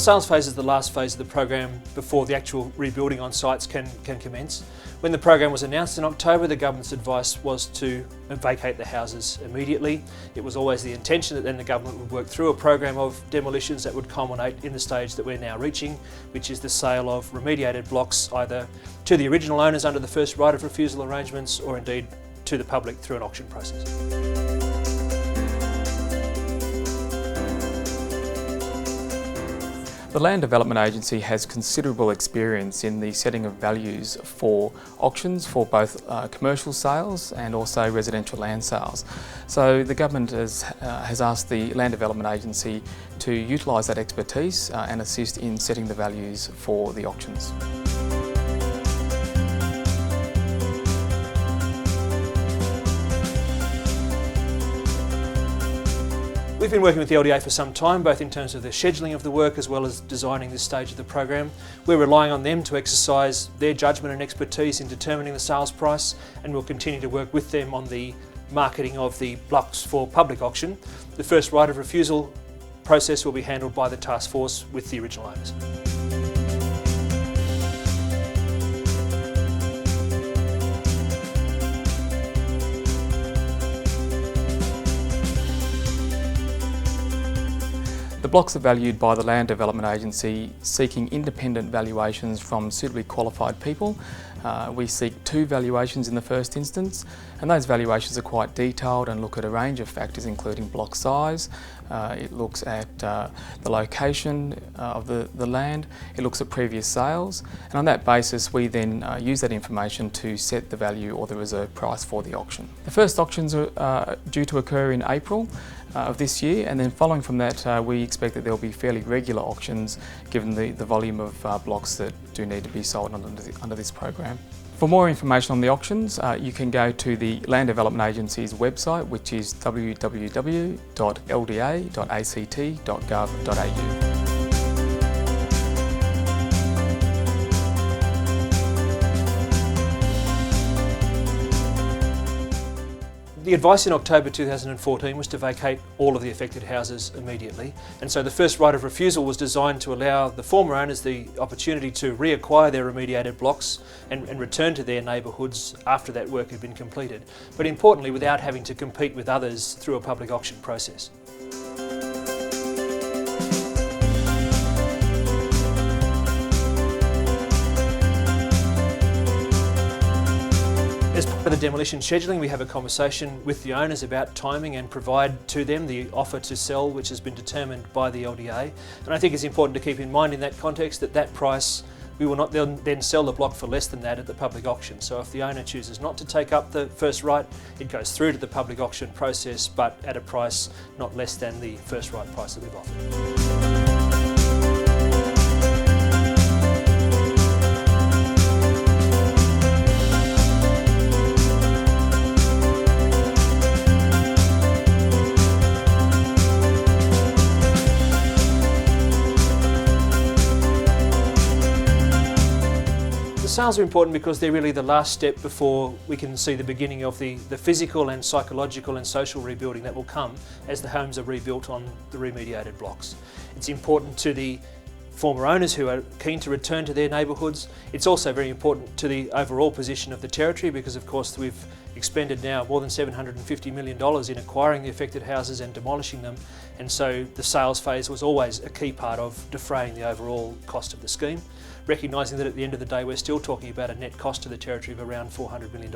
sales phase is the last phase of the program before the actual rebuilding on sites can commence. When the program was announced in October, the government's advice was to vacate the houses immediately. It was always the intention that then the government would work through a program of demolitions that would culminate in the stage that we're now reaching, which is the sale of remediated blocks either to the original owners under the first right of refusal arrangements or indeed to the public through an auction process. The Land Development Agency has considerable experience in the setting of values for auctions for both commercial sales and also residential land sales. So the government has asked the Land Development Agency to utilise that expertise and assist in setting the values for the auctions. We've been working with the LDA for some time, both in terms of the scheduling of the work as well as designing this stage of the program. We're relying on them to exercise their judgment and expertise in determining the sales price, and we'll continue to work with them on the marketing of the blocks for public auction. The first right of refusal process will be handled by the task force with the original owners. The blocks are valued by the Land Development Agency, seeking independent valuations from suitably qualified people. We seek 2 valuations in the first instance, and those valuations are quite detailed and look at a range of factors including block size. It looks at the location of the land, it looks at previous sales, and on that basis we then use that information to set the value or the reserve price for the auction. The first auctions are due to occur in April of this year, and then following from that we expect that there will be fairly regular auctions given the volume of blocks that do need to be sold under this program. For more information on the auctions, you can go to the Land Development Agency's website, which is www.lda.act.gov.au. The advice in October 2014 was to vacate all of the affected houses immediately, and so the first right of refusal was designed to allow the former owners the opportunity to reacquire their remediated blocks and return to their neighbourhoods after that work had been completed, but importantly without having to compete with others through a public auction process. As part of the demolition scheduling, we have a conversation with the owners about timing and provide to them the offer to sell, which has been determined by the LDA. And I think it's important to keep in mind in that context that price, we will not then sell the block for less than that at the public auction. So if the owner chooses not to take up the first right, it goes through to the public auction process, but at a price not less than the first right price that we've offered. Sales are important because they're really the last step before we can see the beginning of the physical and psychological and social rebuilding that will come as the homes are rebuilt on the remediated blocks. It's important to the former owners who are keen to return to their neighbourhoods. It's also very important to the overall position of the Territory because of course we've expended now more than $750 million in acquiring the affected houses and demolishing them, and so the sales phase was always a key part of defraying the overall cost of the scheme, recognising that at the end of the day we're still talking about a net cost to the Territory of around $400 million.